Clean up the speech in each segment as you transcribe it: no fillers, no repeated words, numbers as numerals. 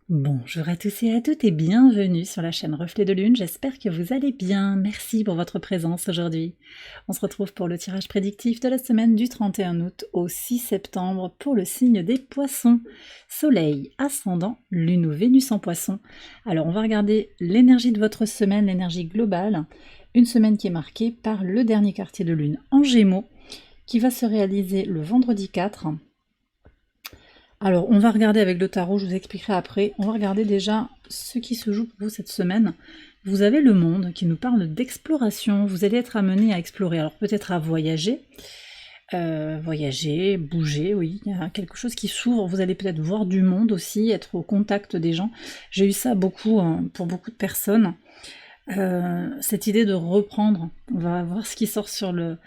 Bonjour à tous et à toutes et bienvenue sur la chaîne Reflet de Lune, j'espère que vous allez bien, merci pour votre présence aujourd'hui. On se retrouve pour le tirage prédictif de la semaine du 31 août au 6 septembre pour le signe des poissons. Soleil, ascendant, Lune ou Vénus en poisson. Alors on va regarder l'énergie de votre semaine, l'énergie globale, une semaine qui est marquée par le dernier quartier de Lune en Gémeaux qui va se réaliser le vendredi 4. Alors, on va regarder avec le tarot, je vous expliquerai après. On va regarder déjà ce qui se joue pour vous cette semaine. Vous avez le monde qui nous parle d'exploration. Vous allez être amené à explorer, alors peut-être à voyager. Bouger, oui, il y a quelque chose qui s'ouvre. Vous allez peut-être voir du monde aussi, être au contact des gens. J'ai eu ça beaucoup pour beaucoup de personnes. Cette idée de reprendre, on va voir ce qui sort sur le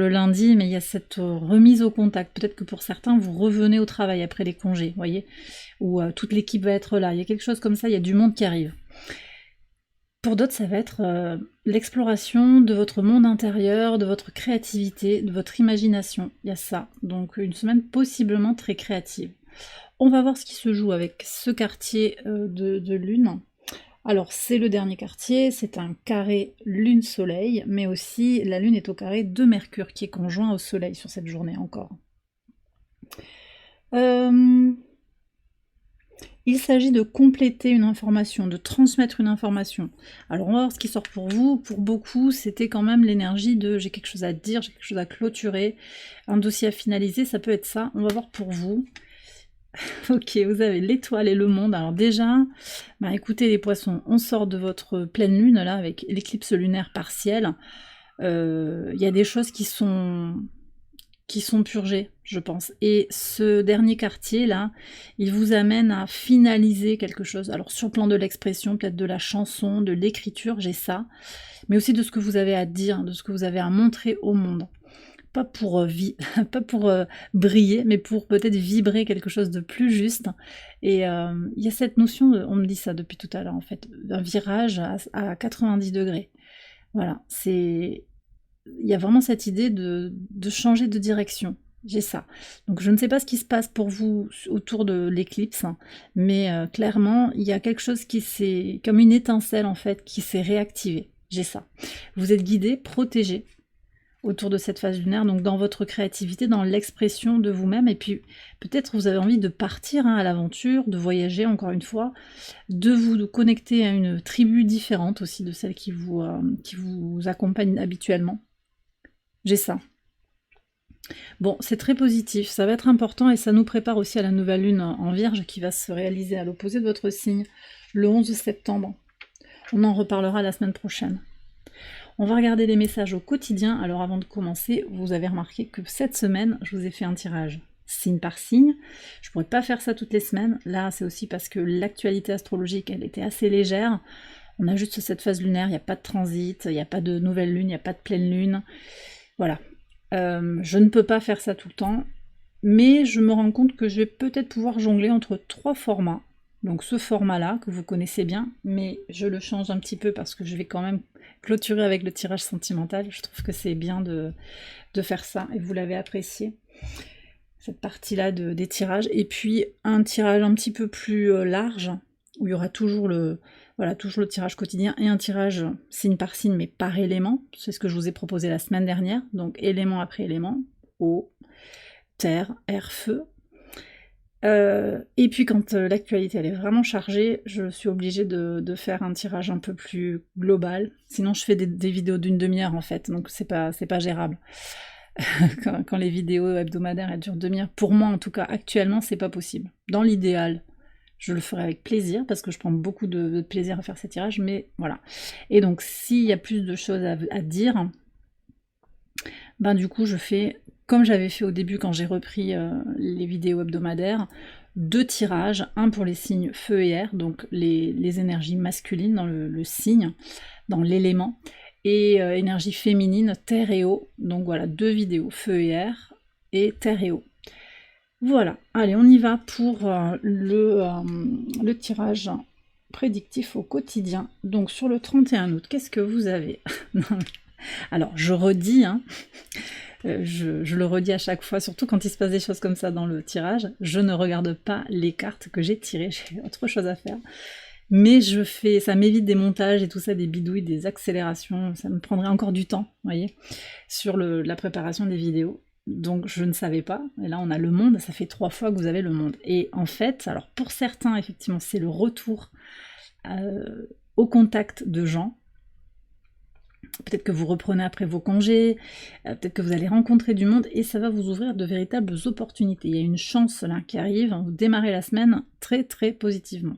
lundi, mais il y a cette remise au contact. Peut-être que pour certains, vous revenez au travail après les congés, voyez, où toute l'équipe va être là. Il y a quelque chose comme ça, il y a du monde qui arrive. Pour d'autres, ça va être l'exploration de votre monde intérieur, de votre créativité, de votre imagination. Il y a ça. Donc une semaine possiblement très créative. On va voir ce qui se joue avec ce quartier de lune. Alors c'est le dernier quartier, c'est un carré lune-soleil, mais aussi la lune est au carré de Mercure qui est conjoint au soleil sur cette journée encore. Il s'agit de compléter une information, de transmettre une information. Alors on va voir ce qui sort pour vous. Pour beaucoup, c'était quand même l'énergie de j'ai quelque chose à dire, j'ai quelque chose à clôturer, un dossier à finaliser, ça peut être ça. On va voir pour vous. Ok, vous avez l'étoile et le monde. Alors déjà, écoutez les poissons, on sort de votre pleine lune là avec l'éclipse lunaire partielle. Il y a des choses qui sont purgées, je pense. Et ce dernier quartier là, il vous amène à finaliser quelque chose. Alors sur le plan de l'expression, peut-être de la chanson, de l'écriture, j'ai ça, mais aussi de ce que vous avez à dire, de ce que vous avez à montrer au monde. Pas pour, pas pour briller, mais pour peut-être vibrer quelque chose de plus juste. Et il y a cette notion, on me dit ça depuis tout à l'heure en fait, d'un virage à 90 degrés. Voilà, il y a vraiment cette idée de changer de direction. J'ai ça. Donc je ne sais pas ce qui se passe pour vous autour de l'éclipse, hein, mais clairement, il y a quelque chose qui s'est, comme une étincelle en fait, qui s'est réactivée. J'ai ça. Vous êtes guidé, protégé autour de cette phase lunaire, donc dans votre créativité, dans l'expression de vous-même, et puis peut-être vous avez envie de partir à l'aventure, de voyager encore une fois, de vous connecter à une tribu différente aussi de celle qui vous accompagne habituellement. J'ai ça. Bon, c'est très positif, ça va être important et ça nous prépare aussi à la nouvelle lune en Vierge qui va se réaliser à l'opposé de votre signe le 11 septembre. On en reparlera la semaine prochaine. On va regarder les messages au quotidien. Alors avant de commencer, vous avez remarqué que cette semaine, je vous ai fait un tirage signe par signe. Je pourrais pas faire ça toutes les semaines. Là, c'est aussi parce que l'actualité astrologique, elle était assez légère. On a juste cette phase lunaire, il n'y a pas de transit, il n'y a pas de nouvelle lune, il n'y a pas de pleine lune. Voilà. Je ne peux pas faire ça tout le temps, mais je me rends compte que je vais peut-être pouvoir jongler entre 3 formats. Donc ce format-là, que vous connaissez bien, mais je le change un petit peu parce que je vais quand même clôturer avec le tirage sentimental. Je trouve que c'est bien de faire ça, et vous l'avez apprécié, cette partie-là des tirages. Et puis un tirage un petit peu plus large, où il y aura toujours le tirage quotidien, et un tirage signe par signe, mais par élément. C'est ce que je vous ai proposé la semaine dernière, donc élément après élément, eau, terre, air, feu. Et puis quand l'actualité elle est vraiment chargée, je suis obligée de faire un tirage un peu plus global. Sinon je fais des vidéos d'une demi-heure en fait, donc c'est pas gérable. quand les vidéos hebdomadaires elles durent demi-heure, pour moi en tout cas actuellement c'est pas possible. Dans l'idéal, je le ferai avec plaisir parce que je prends beaucoup de plaisir à faire ces tirages, mais voilà. Et donc s'il y a plus de choses à dire, ben du coup je fais comme j'avais fait au début quand j'ai repris les vidéos hebdomadaires, 2 tirages, un pour les signes feu et air, donc les énergies masculines dans le signe, dans l'élément, et énergie féminine, terre et eau. Donc voilà, 2 vidéos, feu et air, et terre et eau. Voilà, allez, on y va pour le tirage prédictif au quotidien. Donc sur le 31 août, qu'est-ce que vous avez? Alors, je redis, hein, Je le redis à chaque fois, surtout quand il se passe des choses comme ça dans le tirage, je ne regarde pas les cartes que j'ai tirées, j'ai autre chose à faire. Mais ça m'évite des montages et tout ça, des bidouilles, des accélérations, ça me prendrait encore du temps, vous voyez, sur la préparation des vidéos. Donc je ne savais pas, et là on a le monde, ça fait 3 fois que vous avez le monde. Et en fait, alors pour certains, effectivement, c'est le retour au contact de gens. Peut-être que vous reprenez après vos congés, peut-être que vous allez rencontrer du monde, et ça va vous ouvrir de véritables opportunités. Il y a une chance là qui arrive, vous démarrez la semaine très très positivement.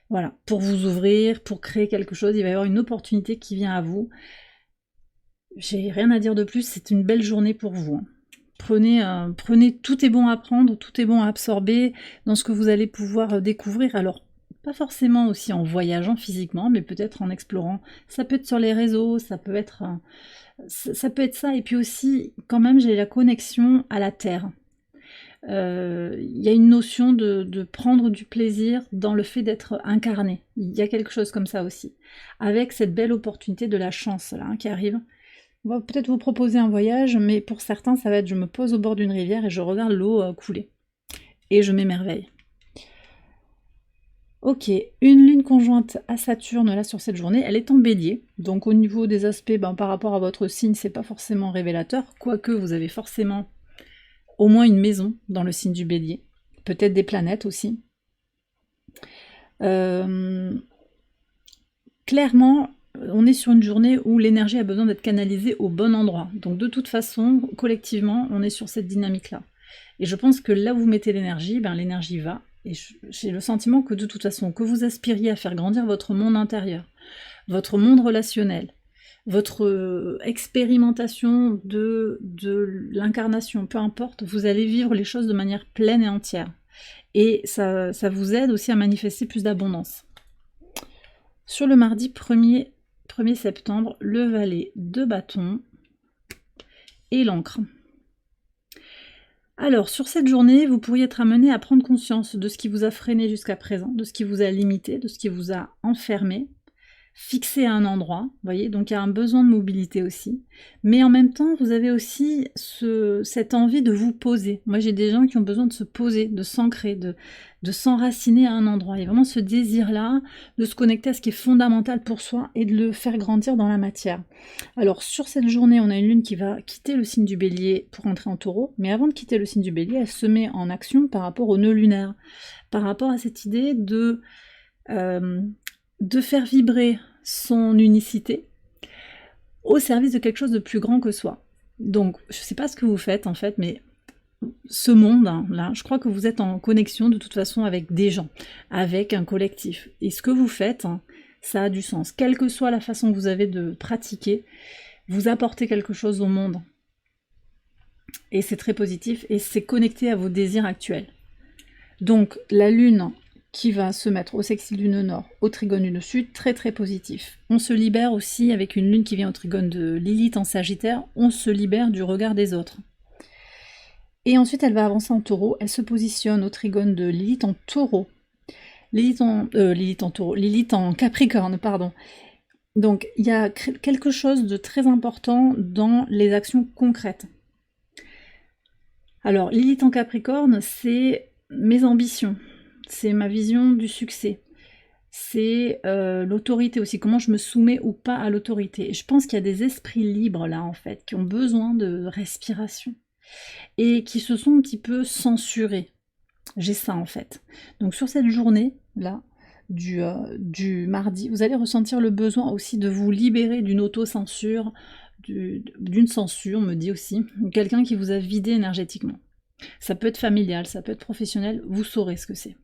Voilà, pour vous ouvrir, pour créer quelque chose, il va y avoir une opportunité qui vient à vous. J'ai rien à dire de plus, c'est une belle journée pour vous. Hein. Prenez, tout est bon à prendre, tout est bon à absorber dans ce que vous allez pouvoir découvrir. Alors, pas forcément aussi en voyageant physiquement, mais peut-être en explorant. Ça peut être sur les réseaux, ça peut être ça. Et puis aussi, quand même, j'ai la connexion à la Terre. Il y a une notion de prendre du plaisir dans le fait d'être incarné. Il y a quelque chose comme ça aussi. Avec cette belle opportunité de la chance là, qui arrive. On va peut-être vous proposer un voyage, mais pour certains, ça va être je me pose au bord d'une rivière et je regarde l'eau couler. Et je m'émerveille. Ok, une lune conjointe à Saturne là sur cette journée, elle est en bélier. Donc au niveau des aspects, par rapport à votre signe, c'est pas forcément révélateur, quoique vous avez forcément au moins une maison dans le signe du bélier. Peut-être des planètes aussi. Clairement, on est sur une journée où l'énergie a besoin d'être canalisée au bon endroit. Donc de toute façon, collectivement, on est sur cette dynamique-là. Et je pense que là où vous mettez l'énergie, l'énergie va. Et j'ai le sentiment que de toute façon, que vous aspiriez à faire grandir votre monde intérieur, votre monde relationnel, votre expérimentation de l'incarnation, peu importe, vous allez vivre les choses de manière pleine et entière. Et ça vous aide aussi à manifester plus d'abondance. Sur le mardi 1er septembre, le valet de bâton et l'encre. Alors, sur cette journée, vous pourriez être amené à prendre conscience de ce qui vous a freiné jusqu'à présent, de ce qui vous a limité, de ce qui vous a enfermé, fixé à un endroit, vous voyez, donc il y a un besoin de mobilité aussi. Mais en même temps, vous avez aussi cette envie de vous poser. Moi, j'ai des gens qui ont besoin de se poser, de s'ancrer, de s'enraciner à un endroit. Il y a vraiment ce désir-là de se connecter à ce qui est fondamental pour soi et de le faire grandir dans la matière. Alors, sur cette journée, on a une lune qui va quitter le signe du bélier pour entrer en taureau, mais avant de quitter le signe du bélier, elle se met en action par rapport au nœud lunaire, par rapport à cette idée de faire vibrer son unicité au service de quelque chose de plus grand que soi. Donc, je ne sais pas ce que vous faites en fait, mais ce monde, là, je crois que vous êtes en connexion de toute façon avec des gens, avec un collectif. Et ce que vous faites, ça a du sens. Quelle que soit la façon que vous avez de pratiquer, vous apportez quelque chose au monde. Et c'est très positif, et c'est connecté à vos désirs actuels. Donc, la lune qui va se mettre au sextile du nœud nord, au trigone du nœud sud, très très positif. On se libère aussi avec une lune qui vient au trigone de Lilith en Sagittaire, on se libère du regard des autres. Et ensuite elle va avancer en taureau, elle se positionne au trigone de Lilith en taureau. Lilith en Capricorne, pardon. Donc il y a quelque chose de très important dans les actions concrètes. Alors Lilith en Capricorne, c'est mes ambitions. C'est ma vision du succès. C'est l'autorité aussi, comment je me soumets ou pas à l'autorité. Et je pense qu'il y a des esprits libres là en fait, qui ont besoin de respiration et qui se sont un petit peu censurés. J'ai ça en fait. Donc sur cette journée là, du mardi, vous allez ressentir le besoin aussi de vous libérer d'une autocensure, d'une censure, on me dit aussi, quelqu'un qui vous a vidé énergétiquement. Ça peut être familial, ça peut être professionnel, vous saurez ce que c'est.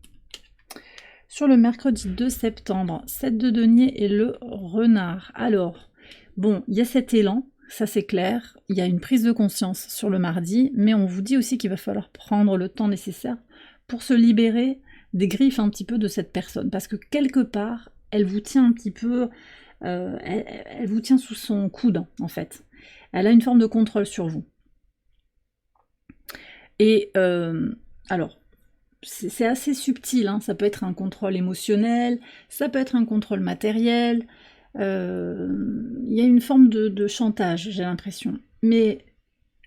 Sur le mercredi 2 septembre, 7 de denier et le renard. Alors, bon, il y a cet élan, ça c'est clair, il y a une prise de conscience sur le mardi, mais on vous dit aussi qu'il va falloir prendre le temps nécessaire pour se libérer des griffes un petit peu de cette personne, parce que quelque part, elle vous tient un petit peu, elle vous tient sous son coude, en fait. Elle a une forme de contrôle sur vous. Et, alors, c'est assez subtil, hein. Ça peut être un contrôle émotionnel, ça peut être un contrôle matériel, il y a une forme de chantage, j'ai l'impression. Mais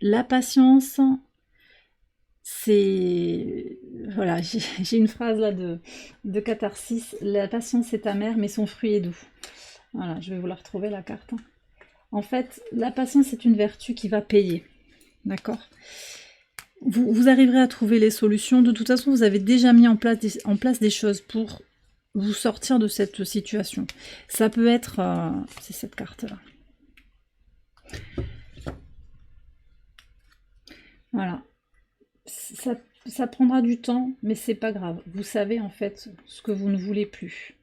La patience, c'est... Voilà, j'ai une phrase là de catharsis. La patience est amère, mais son fruit est doux. Voilà, je vais vous la retrouver, la carte. En fait, la patience est une vertu qui va payer. D'accord ? Vous arriverez à trouver les solutions. De toute façon, vous avez déjà mis en place des choses pour vous sortir de cette situation. Ça peut être... c'est cette carte-là. Voilà. Ça prendra du temps, mais c'est pas grave. Vous savez en fait ce que vous ne voulez plus.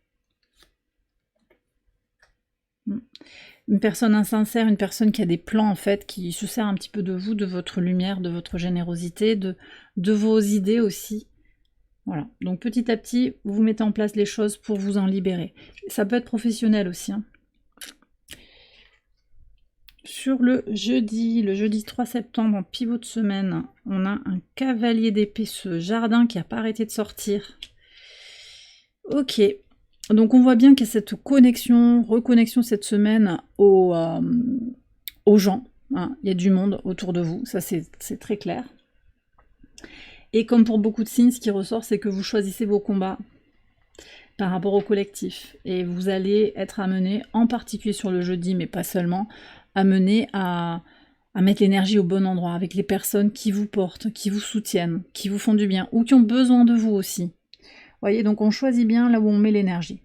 Une personne insincère, une personne qui a des plans en fait, qui se sert un petit peu de vous, de votre lumière, de votre générosité, de vos idées aussi. Voilà. Donc petit à petit, vous mettez en place les choses pour vous en libérer. Ça peut être professionnel aussi. Hein. Sur le jeudi 3 septembre, en pivot de semaine, on a un cavalier d'épée, ce jardin qui n'a pas arrêté de sortir. Ok, donc on voit bien qu'il y a cette reconnexion cette semaine aux gens. Hein. Il y a du monde autour de vous, ça c'est très clair. Et comme pour beaucoup de signes, ce qui ressort, c'est que vous choisissez vos combats par rapport au collectif. Et vous allez être amené, en particulier sur le jeudi, mais pas seulement, amené à mettre l'énergie au bon endroit, avec les personnes qui vous portent, qui vous soutiennent, qui vous font du bien, ou qui ont besoin de vous aussi. Voyez, donc on choisit bien là où on met l'énergie.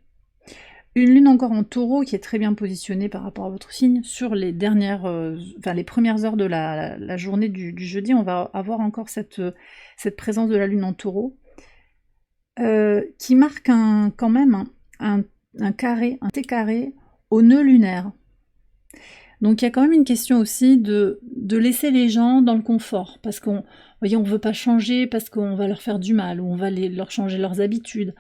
Une lune encore en taureau qui est très bien positionnée par rapport à votre signe. Sur les les premières heures de la journée du jeudi, on va avoir encore cette présence de la lune en taureau qui marque quand même un carré, un T carré au nœud lunaire. Donc il y a quand même une question aussi de laisser les gens dans le confort, parce qu'on ne veut pas changer, parce qu'on va leur faire du mal, ou on va leur changer leurs habitudes.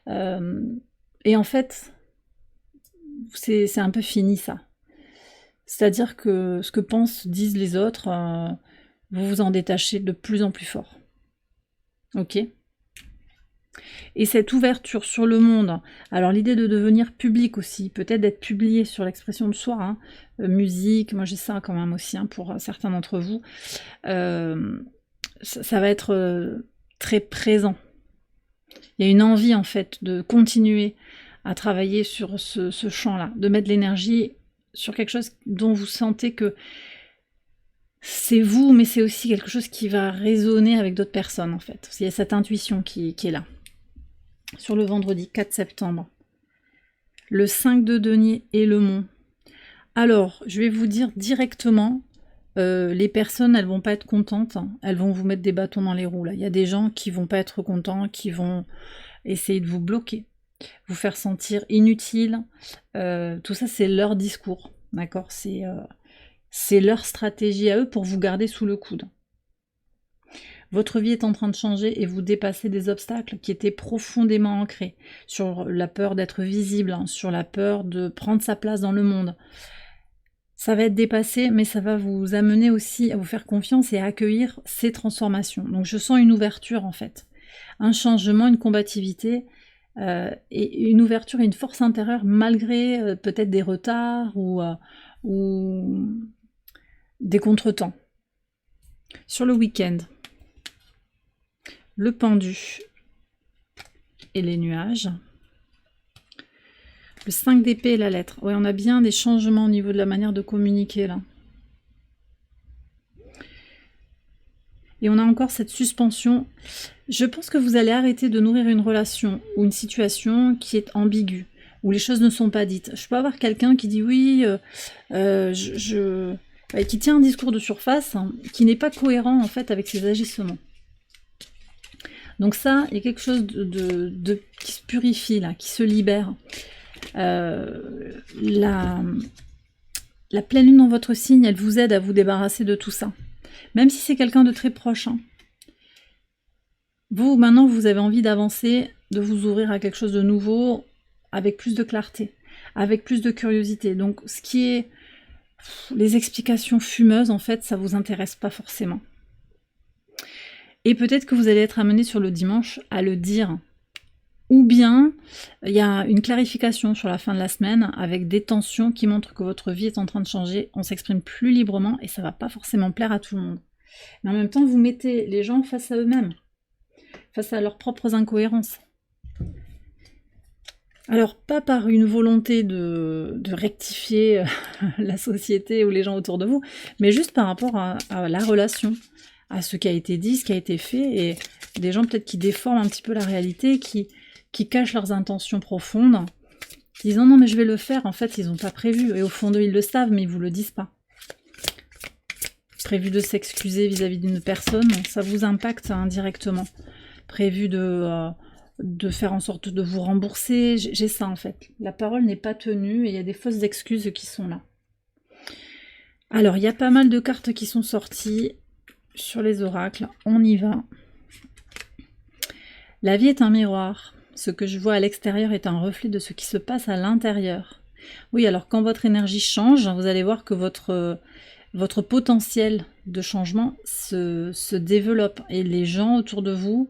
Et en fait, c'est un peu fini ça. C'est-à-dire que ce que disent les autres, vous vous en détachez de plus en plus fort. Ok ? Et cette ouverture sur le monde, alors l'idée de devenir public aussi, peut-être d'être publié sur l'expression de soi, hein, musique, moi j'ai ça quand même aussi hein, pour certains d'entre vous, ça va être très présent. Il y a une envie en fait de continuer à travailler sur ce champ-là, de mettre l'énergie sur quelque chose dont vous sentez que c'est vous, mais c'est aussi quelque chose qui va résonner avec d'autres personnes en fait. Il y a cette intuition qui est là. Sur le vendredi 4 septembre. Le 5 de denier et le mont. Alors, je vais vous dire directement, les personnes, elles vont pas être contentes, hein. Elles vont vous mettre des bâtons dans les roues. Là. Il y a des gens qui vont pas être contents, qui vont essayer de vous bloquer, vous faire sentir inutile. Tout ça, c'est leur discours, d'accord ? C'est leur stratégie à eux pour vous garder sous le coude. Votre vie est en train de changer et vous dépassez des obstacles qui étaient profondément ancrés sur la peur d'être visible, hein, sur la peur de prendre sa place dans le monde. Ça va être dépassé, mais ça va vous amener aussi à vous faire confiance et à accueillir ces transformations. Donc je sens une ouverture en fait, un changement, une combativité et une ouverture et une force intérieure malgré peut-être des retards ou des contretemps. Sur le week-end, le pendu et les nuages. Le 5 d'épée et la lettre. Ouais, on a bien des changements au niveau de la manière de communiquer là. Et on a encore cette suspension. Je pense que vous allez arrêter de nourrir une relation ou une situation qui est ambiguë, où les choses ne sont pas dites. Je peux avoir quelqu'un qui dit oui, qui tient un discours de surface, hein, qui n'est pas cohérent en fait avec ses agissements. Donc ça, il y a quelque chose qui se purifie là, qui se libère. La pleine lune dans votre signe, elle vous aide à vous débarrasser de tout ça. Même si c'est quelqu'un de très proche. Hein. Vous, maintenant, vous avez envie d'avancer, de vous ouvrir à quelque chose de nouveau, avec plus de clarté, avec plus de curiosité. Donc, ce qui est les explications fumeuses, en fait, ça vous intéresse pas forcément. Et peut-être que vous allez être amené sur le dimanche à le dire. ou bien il y a une clarification sur la fin de la semaine avec des tensions qui montrent que votre vie est en train de changer, on s'exprime plus librement et ça va pas forcément plaire à tout le monde. Mais en même temps, vous mettez les gens face à eux-mêmes, face à leurs propres incohérences. Alors, pas par une volonté de rectifier la société ou les gens autour de vous, mais juste par rapport à la relation, à ce qui a été dit, ce qui a été fait, et des gens peut-être qui déforment un petit peu la réalité, qui cachent leurs intentions profondes, disant non mais je vais le faire, en fait ils n'ont pas prévu, et au fond d'eux ils le savent, mais ils vous le disent pas. Prévu de s'excuser vis-à-vis d'une personne, ça vous impacte indirectement. Prévu de faire en sorte de vous rembourser, j'ai ça en fait. La parole n'est pas tenue et il y a des fausses excuses qui sont là. Alors, il y a pas mal de cartes qui sont sorties sur les oracles, on y va. La vie est un miroir. Ce que je vois à l'extérieur est un reflet de ce qui se passe à l'intérieur. Oui, alors quand votre énergie change, vous allez voir que votre potentiel de changement se développe et les gens autour de vous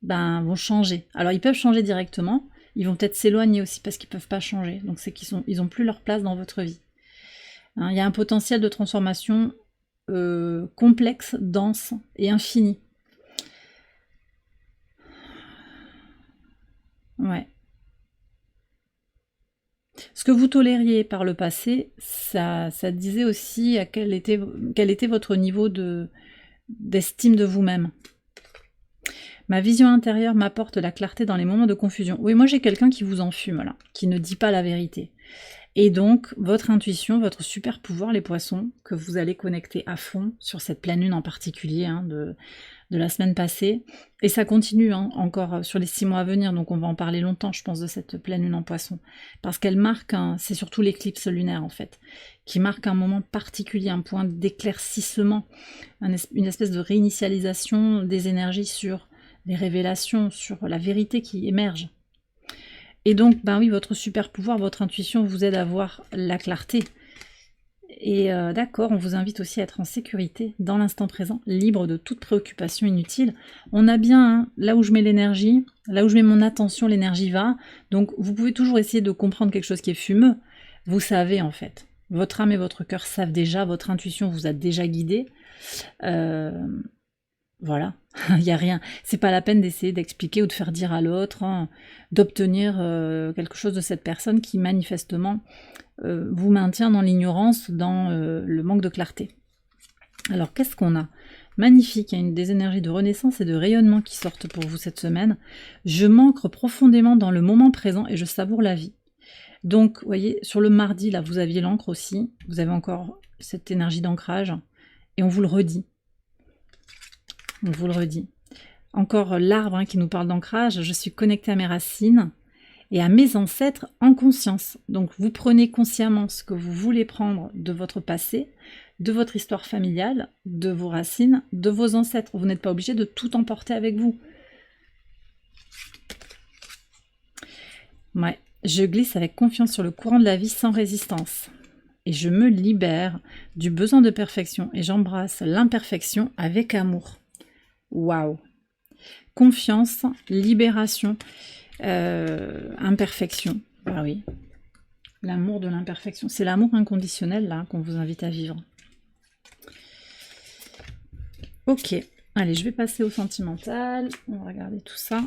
vont changer. Alors ils peuvent changer directement, ils vont peut-être s'éloigner aussi parce qu'ils ne peuvent pas changer. Donc c'est qu'ils n'ont plus leur place dans votre vie. Hein, il y a un potentiel de transformation complexe, dense et infini. Ouais. Ce que vous tolériez par le passé, ça disait aussi à quel était votre niveau d'estime de vous-même. Ma vision intérieure m'apporte la clarté dans les moments de confusion. Oui, moi j'ai quelqu'un qui vous enfume là, qui ne dit pas la vérité. Et donc, votre intuition, votre super pouvoir, les poissons, que vous allez connecter à fond sur cette pleine lune en particulier, hein, de la semaine passée. Et ça continue hein, encore sur les 6 mois à venir, donc on va en parler longtemps, je pense, de cette pleine lune en poisson. Parce qu'elle marque, c'est surtout l'éclipse lunaire en fait, qui marque un moment particulier, un point d'éclaircissement, une espèce de réinitialisation des énergies sur les révélations, sur la vérité qui émerge. Et donc, oui, votre super pouvoir, votre intuition vous aide à voir la clarté. Et d'accord, on vous invite aussi à être en sécurité, dans l'instant présent, libre de toute préoccupation inutile. On a bien, hein, là où je mets l'énergie, là où je mets mon attention, l'énergie va. Donc vous pouvez toujours essayer de comprendre quelque chose qui est fumeux. Vous savez en fait. Votre âme et votre cœur savent déjà, votre intuition vous a déjà guidé. Voilà, il n'y a rien. C'est pas la peine d'essayer d'expliquer ou de faire dire à l'autre, hein, d'obtenir quelque chose de cette personne qui manifestement vous maintient dans l'ignorance, dans le manque de clarté. Alors qu'est-ce qu'on a? Magnifique, il y a des énergies de renaissance et de rayonnement qui sortent pour vous cette semaine. Je m'ancre profondément dans le moment présent et je savoure la vie. Donc, vous voyez, sur le mardi, là, vous aviez l'encre aussi. Vous avez encore cette énergie d'ancrage. Et on vous le redit. On vous le redit. Encore l'arbre hein, qui nous parle d'ancrage. Je suis connectée à mes racines et à mes ancêtres en conscience. Donc vous prenez consciemment ce que vous voulez prendre de votre passé, de votre histoire familiale, de vos racines, de vos ancêtres. Vous n'êtes pas obligé de tout emporter avec vous. Ouais, je glisse avec confiance sur le courant de la vie sans résistance. Et je me libère du besoin de perfection et j'embrasse l'imperfection avec amour. Waouh! Confiance, libération, imperfection. Bah oui. L'amour de l'imperfection. C'est l'amour inconditionnel là qu'on vous invite à vivre. Ok. Allez, je vais passer au sentimental. On va regarder tout ça.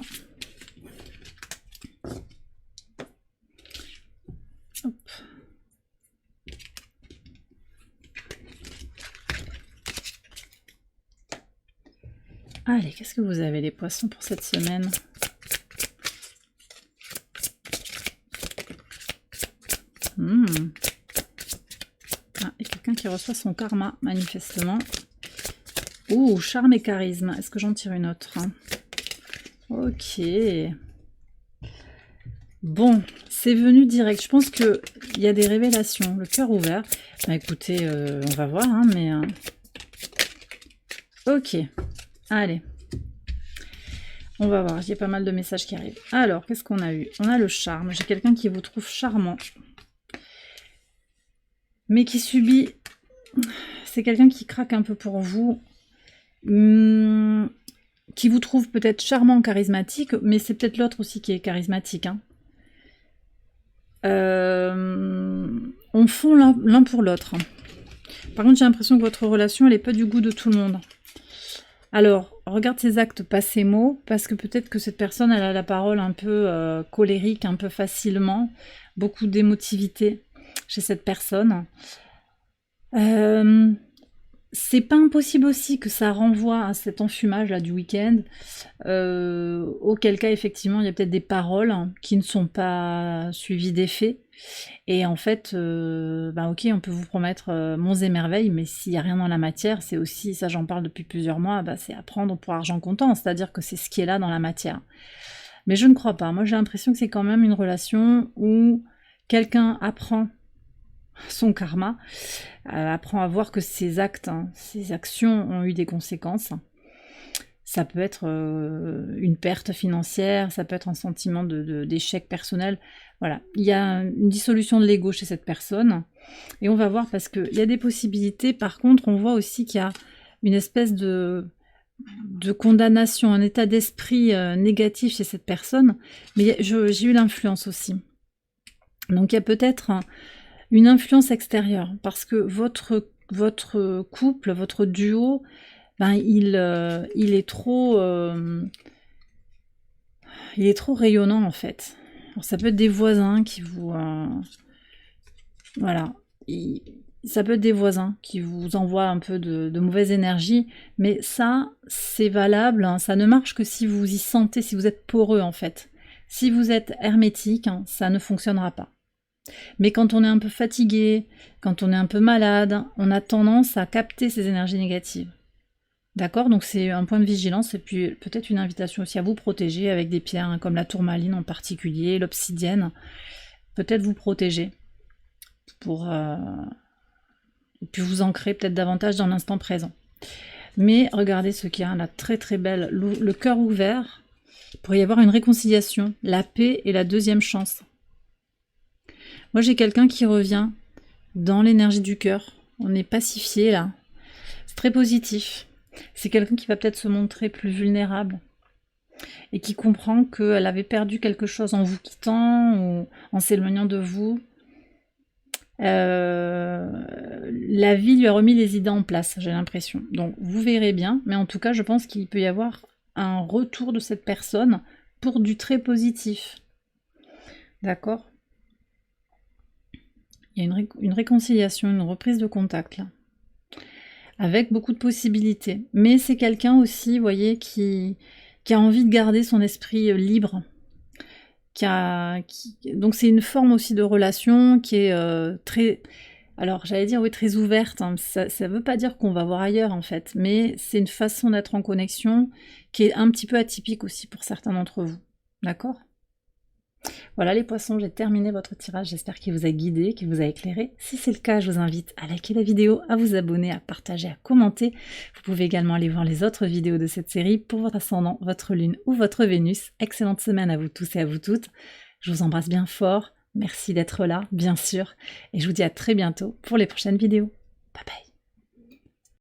Hop. Allez, qu'est-ce que vous avez les poissons pour cette semaine? Ah, et quelqu'un qui reçoit son karma, manifestement. Ouh, charme et charisme. Est-ce que j'en tire une autre? Ok. Bon, c'est venu direct. Je pense qu'il y a des révélations. Le cœur ouvert. Écoutez, on va voir, hein, mais... Ok. Allez. On va voir. Il y a pas mal de messages qui arrivent. Alors, qu'est-ce qu'on a eu? On a le charme. J'ai quelqu'un qui vous trouve charmant. Mais qui subit... C'est quelqu'un qui craque un peu pour vous. qui vous trouve peut-être charmant, charismatique, mais c'est peut-être l'autre aussi qui est charismatique. Hein. On fond l'un pour l'autre. Par contre, j'ai l'impression que votre relation, elle n'est pas du goût de tout le monde. Alors, regarde ses actes, pas ses mots, parce que peut-être que cette personne, elle a la parole un peu colérique, un peu facilement, beaucoup d'émotivité chez cette personne. C'est pas impossible aussi que ça renvoie à cet enfumage là du week-end, auquel cas effectivement il y a peut-être des paroles qui ne sont pas suivies d'effets. Et en fait, ok, on peut vous promettre monts et merveilles, mais s'il n'y a rien dans la matière, c'est aussi, ça j'en parle depuis plusieurs mois, c'est à prendre pour argent comptant, c'est-à-dire que c'est ce qui est là dans la matière. Mais je ne crois pas, moi j'ai l'impression que c'est quand même une relation où quelqu'un apprend son karma, apprend à voir que ses actes, ses actions ont eu des conséquences. Ça peut être une perte financière, ça peut être un sentiment d'échec personnel. Voilà, il y a une dissolution de l'ego chez cette personne. Et on va voir parce qu'il y a des possibilités. Par contre, on voit aussi qu'il y a une espèce de condamnation, un état d'esprit négatif chez cette personne. Mais j'ai eu l'influence aussi. Donc il y a peut-être une influence extérieure. Parce que votre couple, votre duo... il est trop rayonnant en fait. Alors, ça peut être des voisins qui vous voilà, ça peut être des voisins qui vous envoient un peu de mauvaise énergie, mais ça c'est valable, hein, ça ne marche que si vous y sentez, si vous êtes poreux en fait. Si vous êtes hermétique, hein, ça ne fonctionnera pas. Mais quand on est un peu fatigué, quand on est un peu malade, on a tendance à capter ces énergies négatives. D'accord, donc c'est un point de vigilance et puis peut-être une invitation aussi à vous protéger avec des pierres hein, comme la tourmaline en particulier, l'obsidienne. Peut-être vous protéger pour et puis vous ancrer peut-être davantage dans l'instant présent. Mais regardez ce qu'il y a, la très très belle, le cœur ouvert. Il pourrait y avoir une réconciliation, la paix et la deuxième chance. Moi j'ai quelqu'un qui revient dans l'énergie du cœur. On est pacifié là. C'est très positif. C'est quelqu'un qui va peut-être se montrer plus vulnérable et qui comprend qu'elle avait perdu quelque chose en vous quittant ou en s'éloignant de vous. La vie lui a remis les idées en place, j'ai l'impression. Donc vous verrez bien, mais en tout cas je pense qu'il peut y avoir un retour de cette personne pour du très positif. D'accord ? Il y a une réconciliation, une reprise de contact là. Avec beaucoup de possibilités. Mais c'est quelqu'un aussi, vous voyez, qui a envie de garder son esprit libre. Donc c'est une forme aussi de relation qui est très... Alors j'allais dire oui, très ouverte. Hein. Ça ne veut pas dire qu'on va voir ailleurs en fait. Mais c'est une façon d'être en connexion qui est un petit peu atypique aussi pour certains d'entre vous. D'accord ? Voilà les poissons, j'ai terminé votre tirage, j'espère qu'il vous a guidé, qu'il vous a éclairé. Si c'est le cas, je vous invite à liker la vidéo, à vous abonner, à partager, à commenter. Vous pouvez également aller voir les autres vidéos de cette série pour votre ascendant, votre lune ou votre Vénus. Excellente semaine à vous tous et à vous toutes. Je vous embrasse bien fort, merci d'être là, bien sûr, et je vous dis à très bientôt pour les prochaines vidéos. Bye bye.